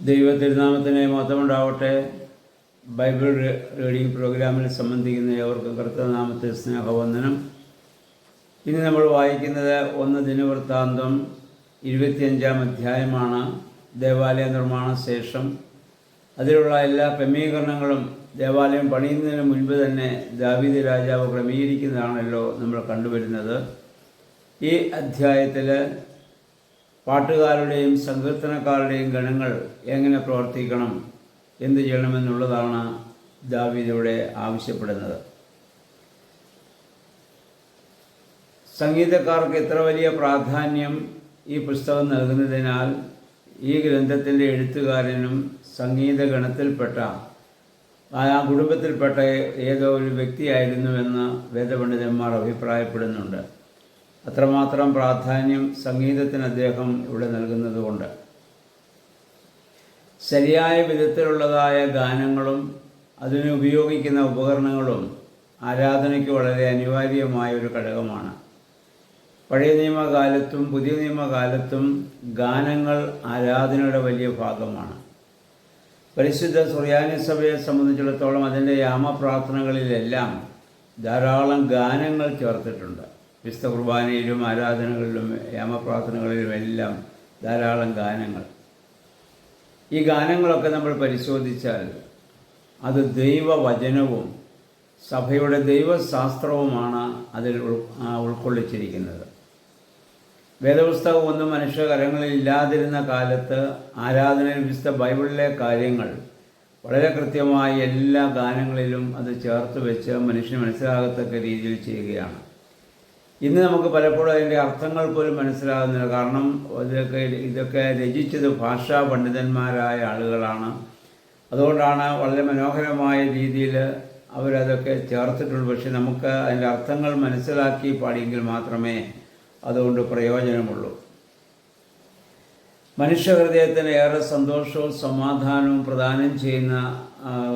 ദൈവത്തിരുനാമത്തിന് മഹത്വമുണ്ടാവട്ടെ. Bible reading പ്രോഗ്രാമിൽ സംബന്ധിക്കുന്ന ഏവർക്കും കർത്തനാമത്തിൽ സ്നേഹവന്ദനം. ഇനി നമ്മൾ വായിക്കുന്നത് 1 ദിനവൃത്താന്തം 25-ാം അധ്യായമാണ്. ദേവാലയ നിർമ്മാണ ശേഷം അതിലുള്ള എല്ലാ ക്രമീകരണങ്ങളും ദേവാലയം പണിയുന്നതിന് മുൻപ് തന്നെ ദാവീദ് രാജാവ് ക്രമീകരിക്കുന്നതാണല്ലോ നമ്മൾ കണ്ടുവരുന്നത്. ഈ അധ്യായത്തിൽ പാട്ടുകാരുടെയും സങ്കീർത്തനക്കാരുടെയും ഗണങ്ങൾ എങ്ങനെ പ്രവർത്തിക്കണം, എന്ത് ചെയ്യണമെന്നുള്ളതാണ് ദാവീദിവിടെ ആവശ്യപ്പെടുന്നത്. സംഗീതക്കാർക്ക് ഇത്ര വലിയ പ്രാധാന്യം ഈ പുസ്തകം നൽകുന്നതിനാൽ ഈ ഗ്രന്ഥത്തിൻ്റെ എഴുത്തുകാരനും സംഗീതഗണത്തിൽപ്പെട്ട ആ കുടുംബത്തിൽപ്പെട്ട ഏതോ ഒരു വ്യക്തിയായിരുന്നുവെന്ന് വേദപണ്ഡിതന്മാർ അഭിപ്രായപ്പെടുന്നുണ്ട്. അത്രമാത്രം പ്രാധാന്യം സംഗീതത്തിന് അദ്ദേഹം ഇവിടെ നൽകുന്നതുകൊണ്ട് ശരിയായ വിധത്തിലുള്ളതായ ഗാനങ്ങളും അതിന് ഉപയോഗിക്കുന്ന ഉപകരണങ്ങളും ആരാധനയ്ക്ക് വളരെ അനിവാര്യമായ ഒരു ഘടകമാണ്. പഴയ നിയമകാലത്തും പുതിയ നിയമകാലത്തും ഗാനങ്ങൾ ആരാധനയുടെ വലിയ ഭാഗമാണ്. പരിശുദ്ധ സുറിയാനി സഭയെ സംബന്ധിച്ചിടത്തോളം അതിൻ്റെ യാമപ്രാർത്ഥനകളിലെല്ലാം ധാരാളം ഗാനങ്ങൾ ചേർത്തിട്ടുണ്ട്. വിശുദ്ധ കുർബാനയിലും ആരാധനകളിലും യാമപ്രാർത്ഥനകളിലുമെല്ലാം ധാരാളം ഗാനങ്ങൾ. ഈ ഗാനങ്ങളൊക്കെ നമ്മൾ പരിശോധിച്ചാൽ അത് ദൈവവചനവും സഭയുടെ ദൈവശാസ്ത്രവുമാണ് അതിൽ ഉൾക്കൊള്ളിച്ചിരിക്കുന്നത്. വേദപുസ്തകം ഒന്നും മനുഷ്യകരങ്ങളിൽ ഇല്ലാതിരുന്ന കാലത്ത് ആരാധനയിൽ വിശുദ്ധ ബൈബിളിലെ കാര്യങ്ങൾ വളരെ കൃത്യമായി എല്ലാ ഗാനങ്ങളിലും അത് ചേർത്ത് വെച്ച് മനുഷ്യന് മനസ്സിലാകത്തക്ക രീതിയിൽ ചെയ്യുകയാണ്. ഇന്ന് നമുക്ക് പലപ്പോഴും അതിൻ്റെ അർത്ഥങ്ങൾ പോലും മനസ്സിലാകുന്നില്ല. കാരണം ഇതൊക്കെ രചിച്ചത് ഭാഷാ പണ്ഡിതന്മാരായ ആളുകളാണ്. അതുകൊണ്ടാണ് വളരെ മനോഹരമായ രീതിയിൽ അവരതൊക്കെ ചേർത്തിട്ടുള്ളൂ. പക്ഷെ നമുക്ക് അതിൻ്റെ അർത്ഥങ്ങൾ മനസ്സിലാക്കി പാടിയെങ്കിൽ മാത്രമേ അതുകൊണ്ട് പ്രയോജനമുള്ളൂ. മനുഷ്യഹൃദയത്തിന് ഏറെ സന്തോഷവും സമാധാനവും പ്രദാനം ചെയ്യുന്ന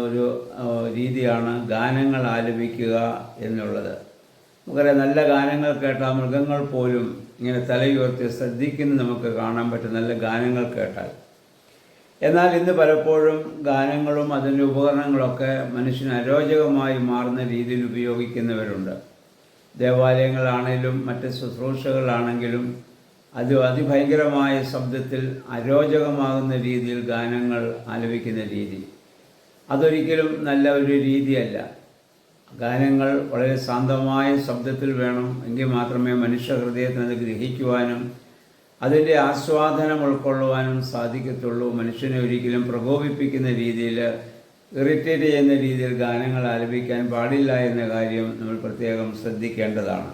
ഒരു രീതിയാണ് ഗാനങ്ങൾ ആലപിക്കുക എന്നുള്ളത്. നമുക്കറിയാം, നല്ല ഗാനങ്ങൾ കേട്ടാൽ മൃഗങ്ങൾ പോലും ഇങ്ങനെ തലയുയർത്തി ശ്രദ്ധിക്കുന്നത് നമുക്ക് കാണാൻ പറ്റും, നല്ല ഗാനങ്ങൾ കേട്ടാൽ. എന്നാൽ ഇന്ന് പലപ്പോഴും ഗാനങ്ങളും അതിൻ്റെ ഉപകരണങ്ങളൊക്കെ മനുഷ്യന് അരോചകമായി മാറുന്ന രീതിയിൽ ഉപയോഗിക്കുന്നവരുണ്ട്. ദേവാലയങ്ങളാണെങ്കിലും മറ്റ് ശുശ്രൂഷകളാണെങ്കിലും അത് അതിഭയങ്കരമായ ശബ്ദത്തിൽ അരോചകമാകുന്ന രീതിയിൽ ഗാനങ്ങൾ ആലപിക്കുന്ന രീതി അതൊരിക്കലും നല്ല ഒരു രീതിയല്ല. ഗാനങ്ങൾ വളരെ ശാന്തമായ ശബ്ദത്തിൽ വേണം, എങ്കിൽ മാത്രമേ മനുഷ്യ ഹൃദയത്തിന് അത് ഗ്രഹിക്കുവാനും അതിൻ്റെ ആസ്വാദനം ഉൾക്കൊള്ളുവാനും സാധിക്കത്തുള്ളൂ. മനുഷ്യനെ ഒരിക്കലും പ്രകോപിപ്പിക്കുന്ന രീതിയിൽ, ഇറിറ്റേറ്റ് ചെയ്യുന്ന രീതിയിൽ ഗാനങ്ങൾ ആലപിക്കാൻ പാടില്ല എന്ന കാര്യം നമ്മൾ പ്രത്യേകം ശ്രദ്ധിക്കേണ്ടതാണ്.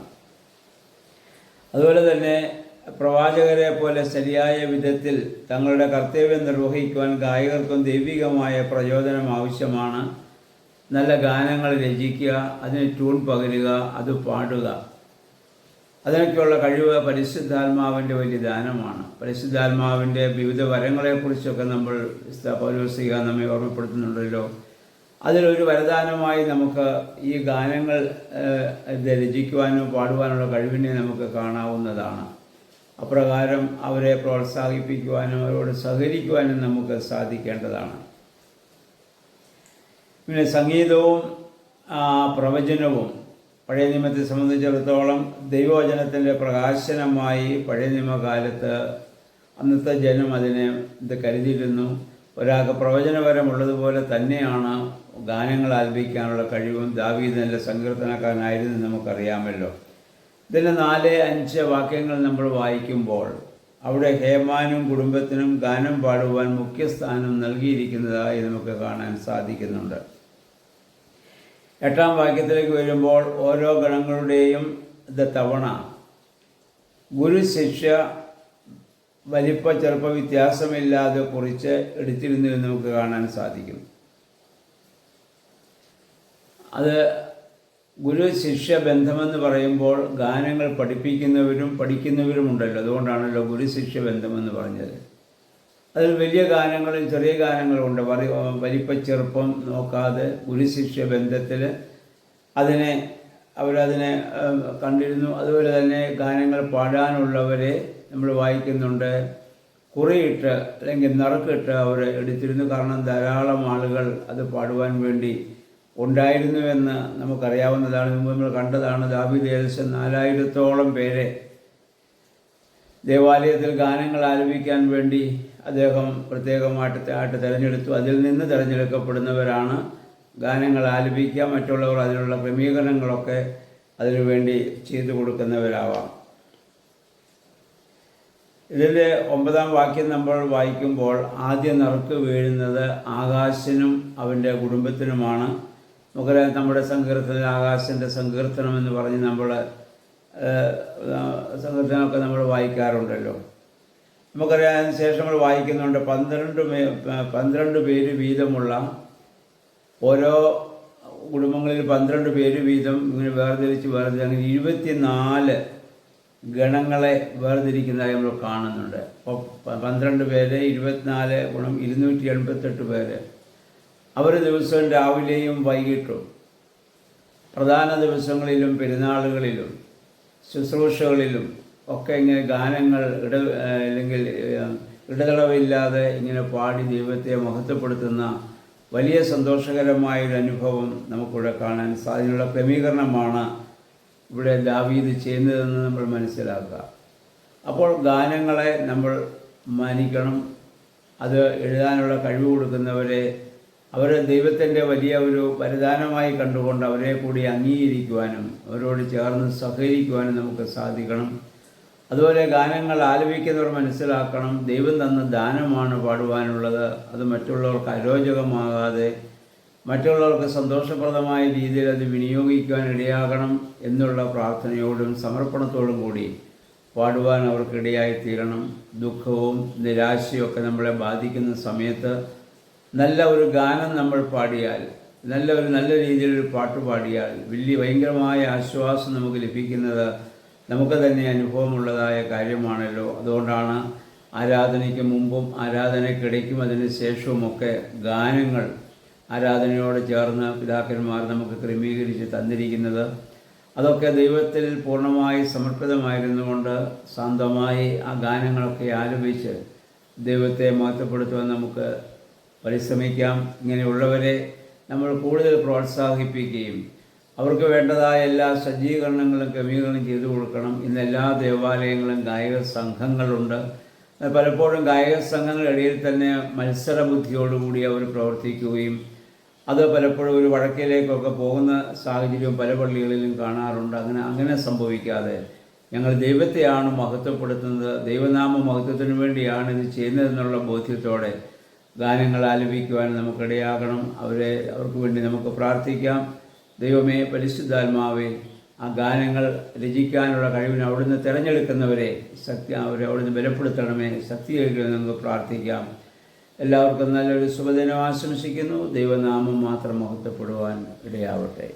അതുപോലെ തന്നെ പ്രവാചകരെ പോലെ ശരിയായ വിധത്തിൽ തങ്ങളുടെ കർത്തവ്യം നിർവഹിക്കുവാൻ ഗായകർക്കും ദൈവികമായ പ്രചോദനം ആവശ്യമാണ്. നല്ല ഗാനങ്ങൾ രചിക്കുക, അതിന് ട്യൂൺ പകരുക, അത് പാടുക, അതിനൊക്കെയുള്ള കഴിവ് പരിശുദ്ധാത്മാവിൻ്റെ വലിയ ദാനമാണ്. പരിശുദ്ധാത്മാവിൻ്റെ വിവിധ വരങ്ങളെക്കുറിച്ചൊക്കെ നമ്മൾ പൗലോസ്ലീഹ നമ്മെ ഓർമ്മപ്പെടുത്തുന്നുണ്ടല്ലോ. അതിലൊരു വരദാനമായി നമുക്ക് ഈ ഗാനങ്ങൾ രചിക്കുവാനും പാടുവാനുള്ള കഴിവിനെ നമുക്ക് കാണാവുന്നതാണ്. അപ്രകാരം അവരെ പ്രോത്സാഹിപ്പിക്കുവാനും അവരോട് സഹകരിക്കുവാനും നമുക്ക് സാധിക്കേണ്ടതാണ്. പിന്നെ സംഗീതവും പ്രവചനവും പഴയ നിയമത്തെ സംബന്ധിച്ചിടത്തോളം ദൈവവചനത്തിൻ്റെ പ്രകാശനമായി പഴയ നിയമകാലത്ത് അന്നത്തെ ജനം അതിനെ കരുതിയിരുന്നു. ഒരാൾക്ക് പ്രവചനപരമുള്ളതുപോലെ തന്നെയാണ് ഗാനങ്ങൾ ആലപിക്കാനുള്ള കഴിവും. ദാവീദ് നല്ല സങ്കീർത്തനക്കാരനായിരുന്നു നമുക്കറിയാമല്ലോ. ഇതിൻ്റെ 4-5 വാക്യങ്ങൾ നമ്മൾ വായിക്കുമ്പോൾ അവിടെ ഹേമാനും കുടുംബത്തിനും ഗാനം പാടുവാൻ മുഖ്യസ്ഥാനം നൽകിയിരിക്കുന്നതായി നമുക്ക് കാണാൻ സാധിക്കുന്നുണ്ട്. 8-ാം വാക്യത്തിലേക്ക് വരുമ്പോൾ ഓരോ ഗണങ്ങളുടെയും തവണ ഗുരു ശിഷ്യ വലിപ്പ ചെറുപ്പ വ്യത്യാസമില്ലാതെ കുറിച്ച് എടുത്തിരുന്നു എന്ന് നമുക്ക് കാണാൻ സാധിക്കും. അത് ഗുരു ശിഷ്യ ബന്ധമെന്ന് പറയുമ്പോൾ ഗാനങ്ങൾ പഠിപ്പിക്കുന്നവരും പഠിക്കുന്നവരും ഉണ്ടല്ലോ. അതുകൊണ്ടാണല്ലോ ഗുരു ശിഷ്യ ബന്ധമെന്ന് പറഞ്ഞത്. അതിൽ വലിയ ഗാനങ്ങളും ചെറിയ ഗാനങ്ങളും ഉണ്ട്. വലിപ്പ ചെറുപ്പം നോക്കാതെ ഗുരു ശിഷ്യ ബന്ധത്തിൽ അവരതിനെ കണ്ടിരുന്നു. അതുപോലെ തന്നെ ഗാനങ്ങൾ പാടാനുള്ളവരെ നമ്മൾ വായിക്കുന്നുണ്ട്. കുറിയിട്ട് അല്ലെങ്കിൽ നറുക്കിട്ട് അവർ എടുത്തിരുന്നു. കാരണം ധാരാളം ആളുകൾ അത് പാടുവാൻ വേണ്ടി ഉണ്ടായിരുന്നുവെന്ന് നമുക്കറിയാവുന്നതാണ്. മുമ്പ് നമ്മൾ കണ്ടതാണ്. ദാവീദ് ഏകദേശം 4000-ഓളം പേരെ ദേവാലയത്തിൽ ഗാനങ്ങൾ ആലപിക്കാൻ വേണ്ടി അദ്ദേഹം പ്രത്യേകമായിട്ട് തിരഞ്ഞെടുത്തു. അതിൽ നിന്ന് തിരഞ്ഞെടുക്കപ്പെടുന്നവരാണ് ഗാനങ്ങൾ ആലപിക്കുക. മറ്റുള്ളവർ അതിനുള്ള ക്രമീകരണങ്ങളൊക്കെ അതിനുവേണ്ടി ചെയ്തു കൊടുക്കുന്നവരാവാം. ഇതിൻ്റെ 9-ാം വാക്യം നമ്മൾ വായിക്കുമ്പോൾ ആദ്യം നറുക്ക് വീഴുന്നത് ആകാശിനും അവൻ്റെ കുടുംബത്തിനുമാണ്. നമുക്കറിയാം, നമ്മുടെ സങ്കീർത്തനം ആകാശിൻ്റെ സങ്കീർത്തനം എന്ന് പറഞ്ഞ് നമ്മൾ സങ്കീർത്തനമൊക്കെ നമ്മൾ വായിക്കാറുണ്ടല്ലോ. നമുക്കറിയാം, അതിന് ശേഷം നമ്മൾ വായിക്കുന്നുണ്ട് 12 പേര് വീതമുള്ള ഓരോ കുടുംബങ്ങളിൽ 12 പേര് വീതം ഇങ്ങനെ വേർതിരിച്ച് അങ്ങനെ 24 ഗണങ്ങളെ വേർതിരിക്കുന്നതായി നമ്മൾ കാണുന്നുണ്ട്. അപ്പോൾ 12 പേര് 24 ഗുണം 288 പേര്. അവർ ദിവസവും രാവിലെയും വൈകിട്ടും പ്രധാന ദിവസങ്ങളിലും പെരുന്നാളുകളിലും ശുശ്രൂഷകളിലും ഒക്കെ ഇങ്ങനെ ഗാനങ്ങൾ അല്ലെങ്കിൽ ഇടതടവില്ലാതെ ഇങ്ങനെ പാടി ദൈവത്തെ മഹത്വപ്പെടുത്തുന്ന വലിയ സന്തോഷകരമായൊരു അനുഭവം നമുക്കിവിടെ കാണാൻ സാധ്യതയുള്ള ക്രമീകരണമാണ് ഇവിടെ ദാവീദ് ചെയ്യുന്നതെന്ന് നമ്മൾ മനസ്സിലാക്കുക. അപ്പോൾ ഗാനങ്ങളെ നമ്മൾ മാനിക്കണം. അത് എഴുതാനുള്ള കഴിവ് കൊടുക്കുന്നവരെ അവർ ദൈവത്തിൻ്റെ വലിയ ഒരു വരദാനമായി കണ്ടുകൊണ്ട് അവരെ കൂടി അംഗീകരിക്കുവാനും അവരോട് ചേർന്ന് സഹകരിക്കുവാനും നമുക്ക് സാധിക്കണം. അതുപോലെ ഗാനങ്ങൾ ആലപിക്കുന്നവർ മനസ്സിലാക്കണം, ദൈവം തന്ന ദാനമാണ് പാടുവാനുള്ളത്. അത് മറ്റുള്ളവർക്ക് അരോചകമാകാതെ മറ്റുള്ളവർക്ക് സന്തോഷപ്രദമായ രീതിയിൽ അത് വിനിയോഗിക്കുവാൻ ഇടയാകണം എന്നുള്ള പ്രാർത്ഥനയോടും സമർപ്പണത്തോടും കൂടി പാടുവാൻ അവർക്കിടയായിത്തീരണം. ദുഃഖവും നിരാശയൊക്കെ നമ്മളെ ബാധിക്കുന്ന സമയത്ത് നല്ല ഒരു ഗാനം നമ്മൾ പാടിയാൽ, നല്ല രീതിയിലൊരു പാട്ട് പാടിയാൽ ഭയങ്കരമായ ആശ്വാസം നമുക്ക് ലഭിക്കുന്നത് നമുക്ക് തന്നെ അനുഭവമുള്ളതായ കാര്യമാണല്ലോ. അതുകൊണ്ടാണ് ആരാധനയ്ക്ക് മുമ്പും ആരാധനയ്ക്കിടയ്ക്കും അതിന് ശേഷവുമൊക്കെ ഗാനങ്ങൾ ആരാധനയോട് ചേർന്ന് പിതാക്കന്മാർ നമുക്ക് ക്രമീകരിച്ച് തന്നിരിക്കുന്നത്. അതൊക്കെ ദൈവത്തിൽ പൂർണ്ണമായി സമർപ്പിതമായിരുന്നുകൊണ്ട് ശാന്തമായി ആ ഗാനങ്ങളൊക്കെ ആലപിച്ച് ദൈവത്തെ മഹത്വപ്പെടുത്തുവാൻ നമുക്ക് പരിശ്രമിക്കാം. ഇങ്ങനെയുള്ളവരെ നമ്മൾ കൂടുതൽ പ്രോത്സാഹിപ്പിക്കുകയും അവർക്ക് വേണ്ടതായ എല്ലാ സജ്ജീകരണങ്ങളും ക്രമീകരണം ചെയ്തു കൊടുക്കണം. ഇന്ന് എല്ലാ ദേവാലയങ്ങളും ഗായക സംഘങ്ങളുണ്ട്. പലപ്പോഴും ഗായക സംഘങ്ങളുടെ ഇടയിൽ തന്നെ മത്സരബുദ്ധിയോടുകൂടി അവർ പ്രവർത്തിക്കുകയും അത് പലപ്പോഴും ഒരു വഴക്കിലേക്കൊക്കെ പോകുന്ന സാഹചര്യം പല പള്ളികളിലും കാണാറുണ്ട്. അങ്ങനെ സംഭവിക്കാതെ ഞങ്ങൾ ദൈവത്തെയാണ് മഹത്വപ്പെടുത്തുന്നത്, ദൈവനാമ മഹത്വത്തിന് വേണ്ടിയാണ് ഇത് ചെയ്യുന്നതെന്നുള്ള ബോധ്യത്തോടെ ഗാനങ്ങൾ ആലപിക്കുവാൻ നമുക്കിടയാകണം. അവർക്ക് വേണ്ടി നമുക്ക് പ്രാർത്ഥിക്കാം. ദൈവമേ, പരിശുദ്ധാത്മാവേ, ആ ഗാനങ്ങൾ രചിക്കാനുള്ള കഴിവിന് അവിടുന്ന് തിരഞ്ഞെടുക്കുന്നവരെ അവിടുന്ന് ബലപ്പെടുത്തണമേ, ശക്തീകരിക്കണമെന്ന് നമുക്ക് പ്രാർത്ഥിക്കാം. എല്ലാവർക്കും നല്ലൊരു ശുഭദിനം ആശംസിക്കുന്നു. ദൈവനാമം മാത്രം മഹത്വപ്പെടുവാൻ ഇടയാവട്ടെ.